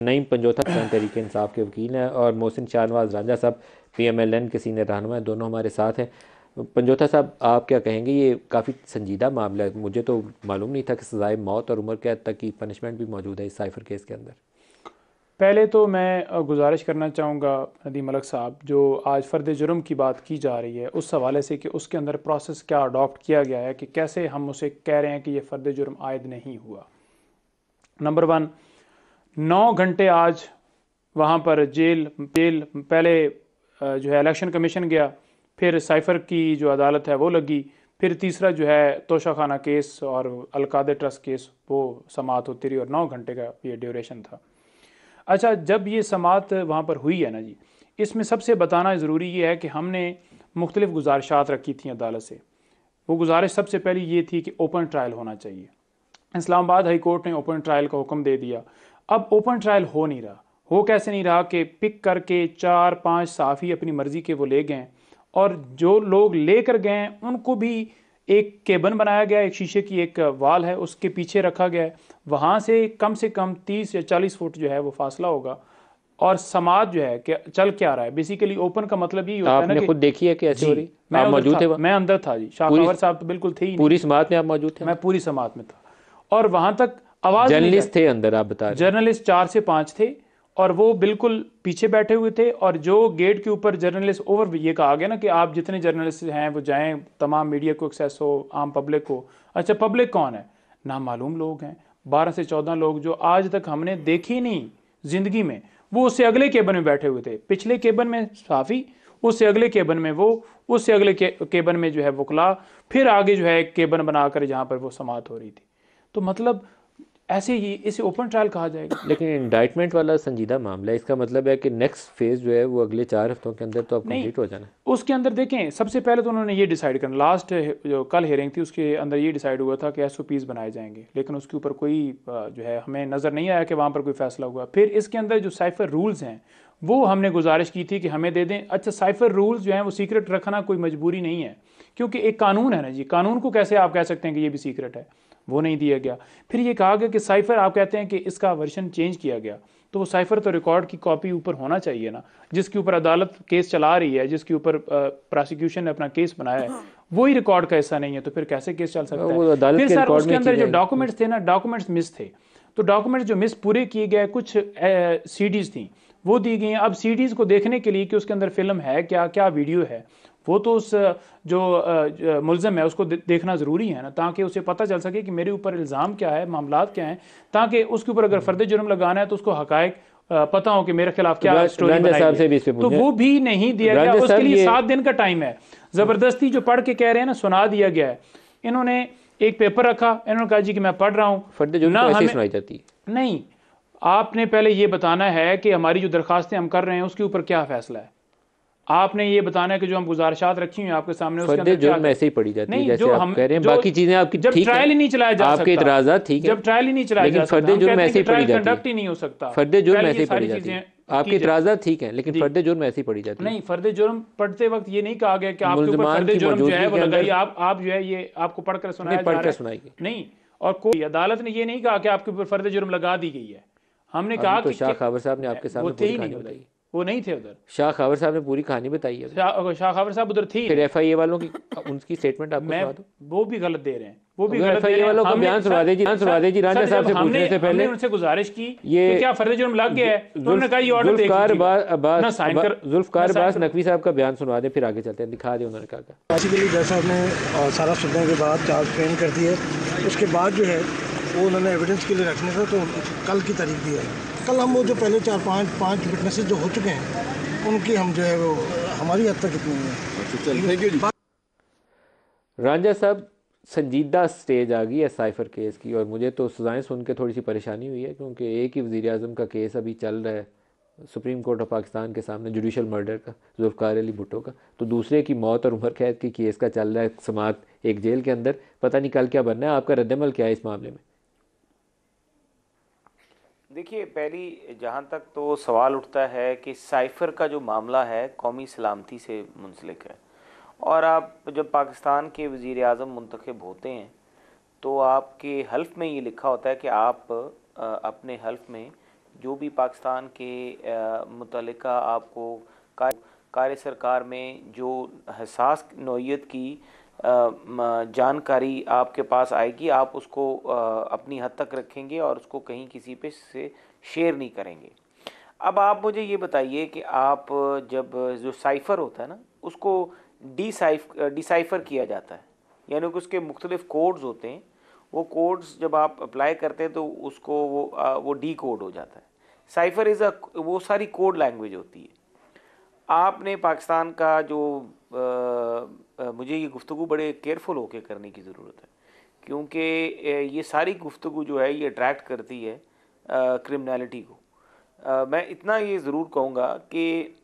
नईम पंजोथा पाकिस्तान तहरीक इंसाफ के वकील हैं और मोहसिन शाहनवाज रांझा साहब PMLN के सीनियर रहनुमा हैं, दोनों हमारे साथ हैं। पंजोथा साहब, आप क्या कहेंगे? ये काफ़ी संजीदा मामला है, मुझे तो मालूम नहीं था कि सजाए मौत और उम्र कैद तक की पनिशमेंट भी मौजूद है इस साइफर केस के अंदर। पहले तो मैं गुजारिश करना चाहूँगा नदीम मलिक साहब, जो आज फ़र्द जुर्म की बात की जा रही है उस हवाले से कि उसके अंदर प्रोसेस क्या अडॉप्ट किया गया है, कि कैसे हम उसे कह रहे हैं कि ये फ़र्द जुर्म आयद नहीं हुआ। नंबर वन, 9 घंटे आज वहाँ पर जेल जेल पहले जो है इलेक्शन कमीशन गया, फिर साइफर की जो अदालत है वो लगी, फिर तीसरा जो है तोशाखाना केस और अलकादे ट्रस्ट केस वो समाअत होती रही और 9 घंटे का ये ड्यूरेशन था। अच्छा, जब ये समाअत वहाँ पर हुई है ना जी, इसमें सबसे बताना ज़रूरी ये है कि हमने मुख्तलिफ़ गुजारिशात रखी थी अदालत से। वो गुजारिश सबसे पहली ये थी कि ओपन ट्रायल होना चाहिए। इस्लामाबाद हाई कोर्ट ने ओपन ट्रायल का हुक्म दे दिया। अब ओपन ट्रायल हो नहीं रहा। हो कैसे नहीं रहा कि पिक करके 4-5 साफ़ी अपनी मर्ज़ी के वो ले गए, और जो लोग लेकर गए उनको भी एक केबन बनाया गया, एक शीशे की एक वाल है उसके पीछे रखा गया है। वहाँ से कम 30 या 40 फुट जो है वो फासला होगा। और समाज जो है कि चल क्या रहा है, बेसिकली ओपन का मतलब यही होता है ना आपने कि खुद देखी है कि ऐसे जी, हो रही? मैं आप उधर मौजूद थे था, वहाँ? मैं अंदर था जी, पूरी शाखावर साहब तो बिल्कुल थे ही नहीं। पूरी समात में आप मौजूद थे? मैं पूरी समात में था और वहाँ तक आवाज़ नहीं जा, जर्नलिस्ट थे अंदर, आप बता रहे हैं? जर्नलिस्ट 4 से 5 थे और वो बिल्कुल पीछे बैठे हुए थे। और जो गेट के ऊपर जर्नलिस्ट ओवर, ये कहा गया ना कि आप जितने जर्नलिस्ट हैं वो जाएं, तमाम मीडिया को एक्सेस हो, आम पब्लिक को। अच्छा, पब्लिक कौन है? नामालूम लोग हैं, 12 से 14 लोग जो आज तक हमने देखे नहीं जिंदगी में। वो उससे अगले केबन में बैठे हुए थे, पिछले केबन में साफ़ी, उससे अगले केबन में वो, उससे अगले केबन में जो है वकला, फिर आगे जो है एक केबन बनाकर जहाँ पर वो समाअत हो रही थी। तो मतलब ऐसे ही इसे ओपन ट्रायल कहा जाएगा। लेकिन इंडाइटमेंट वाला संजीदा मामला है, इसका मतलब है कि नेक्स्ट फेज जो है वो अगले 4 हफ्तों के अंदर तो अब नहीं, कंप्लीट हो जाना है। उसके अंदर देखें, सबसे पहले तो उन्होंने ये डिसाइड करना, लास्ट जो कल हियरिंग थी उसके अंदर ये डिसाइड हुआ था कि SOPs बनाए जाएंगे, लेकिन उसके ऊपर कोई जो है हमें नज़र नहीं आया कि वहाँ पर कोई फैसला हुआ। फिर इसके अंदर जो साइफर रूल्स हैं वो हमने गुजारिश की थी कि हमें दे दें। अच्छा, साइफर रूल्स जो हैं वो सीक्रेट रखना कोई मजबूरी नहीं है, क्योंकि एक कानून है ना जी, कानून को कैसे आप कह सकते हैं कि ये भी सीक्रेट है? वो नहीं दिया गया। फिर ये कहा गया कि साइफर, आप कहते हैं कि इसका वर्जन चेंज किया गया, तो वो साइफर तो रिकॉर्ड की कॉपी ऊपर होना चाहिए ना, जिसके ऊपर अदालत केस चला रही है, जिसके ऊपर प्रोसिक्यूशन ने अपना केस बनाया है, वही रिकॉर्ड का हिस्सा नहीं है, तो फिर कैसे केस चल सकता है? वो अदालत फिर के सर रिकॉर्ड उसके में अंदर जो चीज़ें। डॉक्यूमेंट्स थे ना, डॉक्यूमेंट्स मिस थे। तो डॉक्यूमेंट्स जो मिस पूरे किए गए, कुछ CDs थी वो दी गई हैं। अब CDs को देखने के लिए कि उसके अंदर फिल्म है क्या, क्या वीडियो है, वो तो उस जो मुलजम है उसको देखना ज़रूरी है ना, ताकि उसे पता चल सके कि मेरे ऊपर इल्ज़ाम क्या है, मामलात क्या हैं, ताकि उसके ऊपर अगर फर्द जुर्म लगाना है तो उसको हकायक पता हो कि मेरे खिलाफ क्या स्टोरी रांझा बनाई साहब है। से भी इस पे तो पूछे। वो भी नहीं दिया गया। रांझा उसके साहब लिए ये 7 दिन का टाइम है। ज़बरदस्ती जो पढ़ के कह रहे हैं ना, सुना दिया गया है। इन्होंने एक पेपर रखा, इन्होंने कहा जी कि मैं पढ़ रहा हूँ फर्द जुर्म ना, तो ऐसे ही हमें सुनाई जाती है। नहीं, आपने पहले ये बताना है कि हमारी जो दरखास्तें हम कर रहे हैं उसके ऊपर क्या फैसला है। आपने ये बताना है कि जो हम गुजारिशात रखी हुई हैं आपके सामने उसके फर्द अंदर क्या जुर्म कर, ऐसे ही पढ़ी जाती है नहीं, जैसे जो आप हम कह रहे हैं, जो बाकी चीज़ें आपकी जब ठीक ट्रायल हैं। ही नहीं चलाया जा आपके सकता, इतराज़ात ठीक है, जब ट्रायल ही नहीं चलाया लेकिन जा फर्द सकता, हम जुर्म कहते हैं ऐसे कि ही पढ़ी ट्रायल जाती है। कंडक्ट ही नहीं हो सकता, फर्द जुर्म पहले ऐसे ये ही पढ़ी सारी जाती है। चीज़ें आपके की जाए इतराज़ात ठीक हैं, लेकिन जी। फर्द जुर्म ऐसे ही पढ़ी जाती है। नहीं, फर्द जुर्म पढ़ते वक्त ये नहीं कहा गया कि आपके ऊपर मुल्ज़मान फर्द की जुर्म जो है मौजूदगी वो के लगाइए, अंदर आप जो है ये आपको पढ़कर नहीं सुनाया जा पढ़ रहा कर है। सुनाएगी। नहीं, और कोई अदालत ने ये नहीं कहा कि आपके ऊपर फर्द जुर्म लगा दी गई है। हमने अभी कहा तो कि शाह खावर साहब ने आपके वो सामने थे पूरी ही नहीं कहानी उधर, बताई। वो नहीं थे उधर। शाह खावर साहब ने पूरी कहानी बताई है अभी। शाह खावर साहब उधर थे ही फिर नहीं। FIA वालों की उनकी स्टेटमेंट आपको मैं, सुना दो। वो भी गलत दे रहे हैं, वो भी अगर गलत दे FIA रहे हैं। वालों का हमने बयान सुनवा सर दीजिए, बयान सुनवा सर दीजिए रांझा सर साहब जब से हमने पूछने से हमने पहले। उनसे गुजारिश की ये कि क्या फर्ज जुर्म लग गया है, तो उन्होंने कहा ये ऑर्डर देख जुल्फकार लीजिएगा, ना अब्बास साइन कर, ना जुल्फकार साइन अब्बास करो। नकवी साहब का बयान सुनवा दें, फिर आगे चलते हैं। दिखा दें उन्होंने कहा। बेसिकली जज साहब ने सारा सुनने के बाद चार्ज फ्रेम कर दिए। उसके बाद जो है वो उन्होंने एविडेंस के लिए रखने था, तो कल की तारीख दी है। कल हम वो जो पहले 4-5 विटनेसेस जो हो चुके हैं उनकी हम जो है वो हमारी हद तक इतनी है। थैंक यू जी। रांझा साहब, संजीदा स्टेज आ गई है साइफर केस की, और मुझे तो सज़ाएं सुन के थोड़ी सी परेशानी हुई है, क्योंकि एक ही वज़ीर आज़म का केस अभी चल रहा है सुप्रीम कोर्ट ऑफ पाकिस्तान के सामने, जुडिशल मर्डर का, जुल्फ़िकार अली भुट्टो का, तो दूसरे की मौत और उम्र कैद की केस का चल रहा है समात एक जेल के अंदर। पता नहीं कल क्या बनना है। आपका रद्दमल क्या है इस मामले में? देखिए, पहली जहाँ तक तो सवाल उठता है कि साइफ़र का जो मामला है कौमी सलामती से मुंसलिक है, और आप जब पाकिस्तान के वज़ीर आज़म मुंतखब होते हैं तो आपके हल्फ में ये लिखा होता है कि आप अपने हल्फ में जो भी पाकिस्तान के मुतल्लिका आपको कार्य सरकार में जो हसास नौइयत की जानकारी आपके पास आएगी, आप उसको अपनी हद तक रखेंगे और उसको कहीं किसी पे से शेयर नहीं करेंगे। अब आप मुझे ये बताइए कि आप जब जो साइफ़र होता है ना, उसको डिसाइफ़र किया जाता है, यानी कि उसके मुख्तलिफ़ कोड्स होते हैं। वो कोड्स जब आप अप्लाई करते हैं तो उसको वो डी कोड हो जाता है। साइफ़र वो सारी कोड लैंग्वेज होती है। आपने पाकिस्तान का जो मुझे ये गुफ्तगू बड़े केयरफुल होकर करने की ज़रूरत है, क्योंकि ये सारी गुफ्तगू जो है ये अट्रैक्ट करती है क्रिमिनलिटी को। मैं इतना ये ज़रूर कहूँगा कि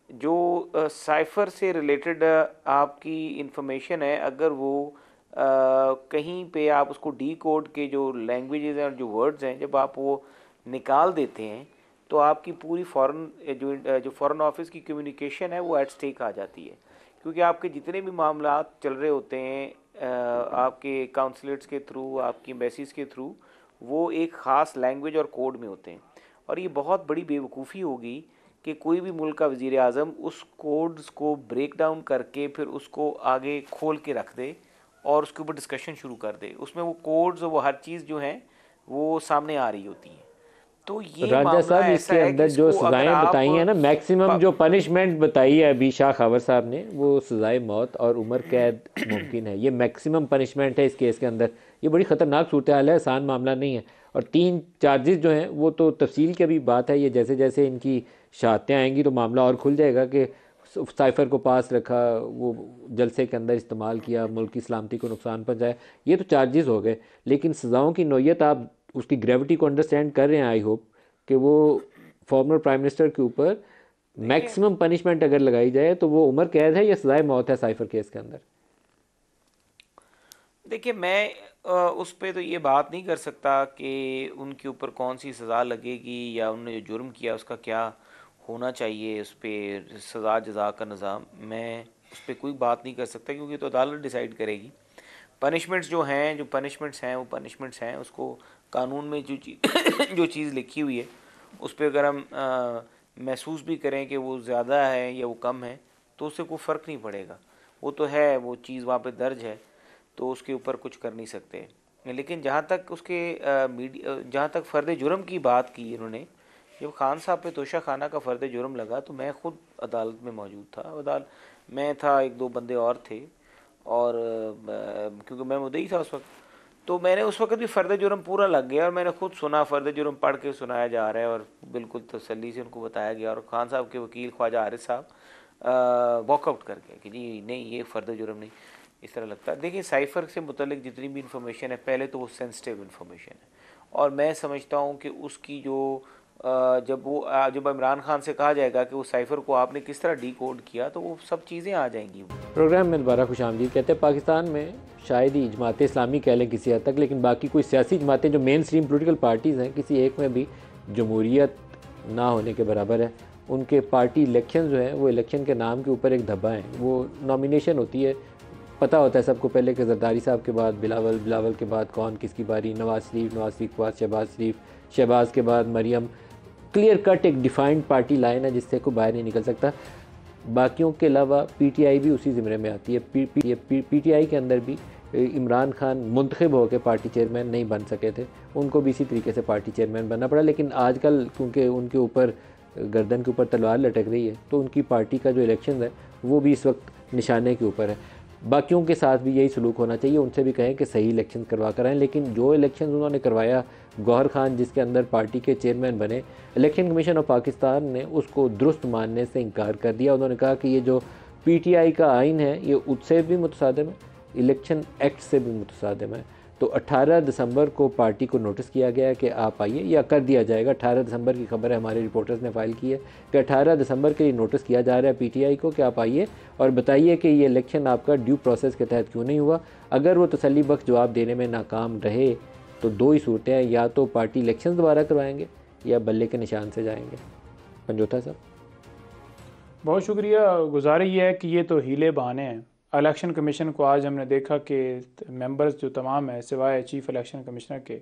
जो साइफ़र से रिलेटेड आपकी इंफॉर्मेशन है, अगर वो कहीं पे आप उसको डी कोड के जो लैंग्वेजेस हैं और जो वर्ड्स हैं, जब आप वो निकाल देते हैं तो आपकी पूरी जो फ़ॉरेन ऑफिस की कम्युनिकेशन है वो एट स्टेक आ जाती है। क्योंकि आपके जितने भी मामला चल रहे होते हैं आपके काउंसलेट्स के थ्रू, आपकी एम्बेसीज़ के थ्रू, वो एक ख़ास लैंग्वेज और कोड में होते हैं। और ये बहुत बड़ी बेवकूफ़ी होगी कि कोई भी मुल्क का वज़ीर आज़म उस कोड्स को ब्रेक डाउन करके फिर उसको आगे खोल के रख दे और उसके ऊपर डिस्कशन शुरू कर दे। उसमें वो कोड्स, वो हर चीज़ जो हैं वो सामने आ रही होती है। तो ये राजा मामला साहब, ऐसा इसके है कि अंदर जो इसको अगर सज़ाएं बताई हैं ना, मैक्सिमम जो प- पनिशमेंट बताई है अभी शाह खबर साहब ने, वो सज़ाए मौत और उम्र कैद मुमकिन है। ये मैक्सिमम पनिशमेंट है इस केस के अंदर। ये बड़ी ख़तरनाक सूरत हाल है, आसान मामला नहीं है। और 3 चार्जेस जो हैं वो तो तफसील की अभी बात है। ये जैसे जैसे इनकी शहादतें आएंगी तो मामला और खुल जाएगा कि साइफ़र को पास रखा, वो जलसे के अंदर इस्तेमाल किया, मुल्क की सलामती को नुकसान पहुँचाया। ये तो चार्जेस हो गए, लेकिन सज़ाओं की नौयत आप उसकी ग्रेविटी को अंडरस्टैंड कर रहे हैं, आई होप कि वो फॉर्मर प्राइम मिनिस्टर के ऊपर देखिए मैक्सिमम पनिशमेंट अगर लगाई जाए तो वो उम्र कैद है या सजाए मौत है साइफर केस के अंदर। देखिए मैं उस पे तो ये बात नहीं कर सकता कि उनके ऊपर कौन सी सज़ा लगेगी या उन्होंने जो जुर्म किया उसका क्या होना चाहिए, उस पर सज़ा जज़ा का निज़ाम। मैं उस पर कोई बात नहीं कर सकता क्योंकि तो अदालत डिसाइड करेगी। पनिशमेंट्स जो हैं, जो पनिशमेंट्स हैं वो पनिशमेंट्स हैं। उसको कानून में जो चीज़ जो चीज़ लिखी हुई है उस पर अगर हम महसूस भी करें कि वो ज़्यादा है या वो कम है तो उससे कोई फ़र्क नहीं पड़ेगा। वो तो है, वो चीज़ वहाँ पे दर्ज है, तो उसके ऊपर कुछ कर नहीं सकते। लेकिन जहाँ तक उसके जहाँ तक फ़र्द जुर्म की बात की इन्होंने, जब खान साहब पे तोशा खाना का फ़र्द जुर्म लगा तो मैं ख़ुद अदालत में मौजूद था। अदालत मैं था, 1-2 बंदे और थे, और क्योंकि मैं मुद्दई था उस वक्त, तो मैंने उस वक्त भी फ़र्द जुर्म पूरा लग गया और मैंने खुद सुना, फ़र्द जुर्म पढ़ के सुनाया जा रहा है और बिल्कुल तसल्ली से उनको बताया गया। और खान साहब के वकील ख्वाजा आरिफ साहब वॉकआउट कर गए कि जी नहीं, ये फ़र्द जुर्म नहीं, इस तरह लगता है। देखिए साइफ़र से मुतल्लिक जितनी भी इंफॉर्मेशन है, पहले तो वो सेंसिटिव इंफॉर्मेशन है और मैं समझता हूँ कि उसकी जो जब इमरान खान से कहा जाएगा कि वो साइफ़र को आपने किस तरह डी कोड किया तो वो सब चीज़ें आ जाएंगी। प्रोग्राम में दोबारा खुश आमदीद। कहते हैं पाकिस्तान में शायद ही जमात इस्लामी कह लें किसी हद तक, लेकिन बाकी कोई सियासी जमातें जो मेन स्ट्रीम पोलिटिकल पार्टीज़ हैं, किसी एक में भी जमहूरियत ना होने के बराबर है। उनके पार्टी इलेक्शन जो है वो इलेक्शन के नाम के ऊपर एक धब्बा है। वो नॉमिनेशन होती है, पता होता है सबको पहले कि जरदारी साहब के बाद बिलावल के बाद कौन किसकी बारी, नवाज़ शरीफ के बाद शहबाज के बाद मरियम। क्लियर कट एक डिफाइंड पार्टी लाइन है जिससे कोई बाहर नहीं निकल सकता। बाकियों के अलावा पीटीआई भी उसी ज़िम्मे में आती है। पीटीआई के अंदर भी इमरान खान मुंतखब होकर पार्टी चेयरमैन नहीं बन सके थे, उनको भी इसी तरीके से पार्टी चेयरमैन बनना पड़ा। लेकिन आजकल क्योंकि उनके ऊपर गर्दन के ऊपर तलवार लटक रही है तो उनकी पार्टी का जो इलेक्शन है वो भी इस वक्त निशाने के ऊपर है। बाकियों के साथ भी यही सलूक होना चाहिए, उनसे भी कहें कि सही इलेक्शन करवा कर आएँ। लेकिन जो इलेक्शन उन्होंने करवाया, गौहर खान जिसके अंदर पार्टी के चेयरमैन बने, इलेक्शन कमीशन ऑफ पाकिस्तान ने उसको दुरुस्त मानने से इनकार कर दिया। उन्होंने कहा कि ये जो पीटीआई का आइन है ये उससे भी मुतसादिम है, इलेक्शन एक्ट से भी मुतसादिम है। तो 18 दिसंबर को पार्टी को नोटिस किया गया है कि आप आइए, या कर दिया जाएगा। 18 दिसंबर की खबर है, हमारे रिपोर्टर्स ने फाइल की है कि 18 दिसंबर के लिए नोटिस किया जा रहा है पीटीआई को कि आप आइए और बताइए कि ये इलेक्शन आपका ड्यू प्रोसेस के तहत क्यों नहीं हुआ। अगर वो तसल्ली बख्श जवाब देने में नाकाम रहे तो 2 ही सूरतें हैं, या तो पार्टी इलेक्शन दोबारा करवाएंगे या बल्ले के निशान से जाएंगे। पंजोथा साहब बहुत शुक्रिया। गुजारिश ये है कि ये तो हीले बहाने हैं। इलेक्शन कमीशन को आज हमने देखा कि मेंबर्स जो तमाम है सिवाय चीफ इलेक्शन कमिश्नर के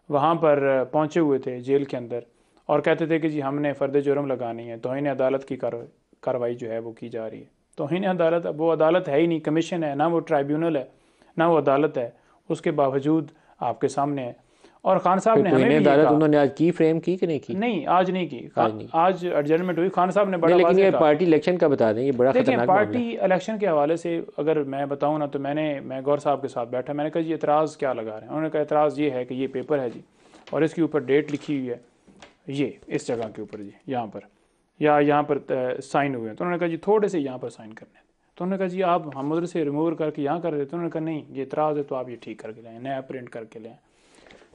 वहाँ पर पहुँचे हुए थे जेल के अंदर, और कहते थे कि जी हमने फ़र्द जुर्म लगानी है, तौहीन अदालत की कार्रवाई जो है वो की जा रही है। तौहीन अदालत, वो अदालत है ही नहीं, कमीशन है ना, वो ट्राइब्यूनल है ना, वो अदालत है, उसके बावजूद आपके सामने है। और खान साहब ने हमें भी अदालत कहा, उन्होंने आज की फ्रेम की कि नहीं की? नहीं आज नहीं की, आज एडजर्नमेंट हुई। खान साहब ने बड़ा लेकिन ये कहा, पार्टी इलेक्शन का बता दें, ये बड़ा देखिए खतरनाक मामला पार्टी इलेक्शन के हवाले से अगर मैं बताऊं ना, तो मैं गौर साहब के साथ बैठा, मैंने कहा जी एतराज़ क्या लगा रहे हैं? उन्होंने कहा एतराज़ ये है कि ये पेपर है जी, और इसके ऊपर डेट लिखी हुई है, ये इस जगह के ऊपर जी, यहाँ पर, या यहाँ पर साइन हुए हैं। तो उन्होंने कहा जी थोड़े से यहाँ पर साइन करने हैं। तो उन्होंने कहा जी आप हम उधर से रिमूव करके यहाँ कर देते। तो उन्होंने कहा नहीं, ये एतराज़ है तो आप ये ठीक करके लाएँ, नया प्रिंट करके लाएँ।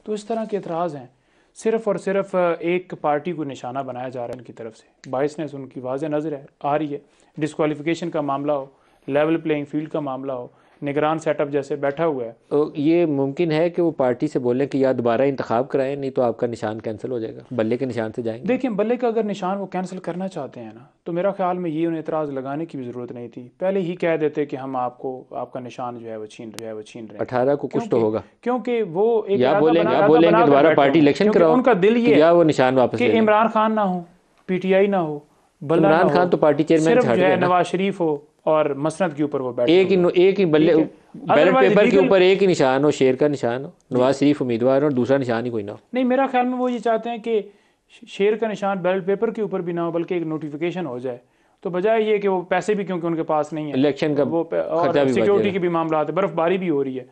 तो इस तरह के एतराज़ हैं, सिर्फ़ और सिर्फ एक पार्टी को निशाना बनाया जा रहा है उनकी तरफ से। बाइसनेस उनकी वाज़े नज़र है, आ रही है। डिस्क्वालिफिकेशन का मामला हो, लेवल प्लेइंग फील्ड का मामला हो, निगरान सेटअप जैसे बैठा हुआ है। तो ये मुमकिन है कि वो पार्टी से बोलें कि या दोबारा इंतखाब कराएं, नहीं तो आपका निशान कैंसिल हो जाएगा, बल्ले के निशान से जाएंगे। देखिए बल्ले का अगर निशान वो कैंसिल करना चाहते हैं ना, तो मेरा ख्याल में ये उन्हें एतराज़ लगाने की भी ज़रूरत नहीं थी, पहले ही कह देते कि हम आपका निशान जो है वो छीन रहे हैं। 18 को कुछ तो होगा, क्योंकि वो एक या बोलेंगे दोबारा पार्टी इलेक्शन कराओ, उनका दिल ये या वो निशान वापस कि इमरान खान ना हो, PTI ना हो, बल्ला ना इमरान हो, खान तो पार्टी चेयरमैन सिर्फ छाड़ जो है गया ना। नवाज शरीफ हो और मसनद के ऊपर वो बैठे एक ही बल्ले, बैलेट Otherwise पेपर के legal- ऊपर एक ही निशान हो, शेर का निशान हो, नवाज शरीफ उम्मीदवार हो, और दूसरा निशान ही कोई ना हो। नहीं, मेरा ख्याल में वो ये चाहते हैं कि शेर का निशान बैलेट पेपर के ऊपर भी ना हो, बल्कि एक नोटिफिकेशन हो जाए। तो बजाय ये कि वो पैसे भी क्योंकि उनके पास नहीं है, इलेक्शन का वो खर्चा और भी सिक्योरिटी बचेगा। के भी मामला आते, बर्फबारी भी हो रही है,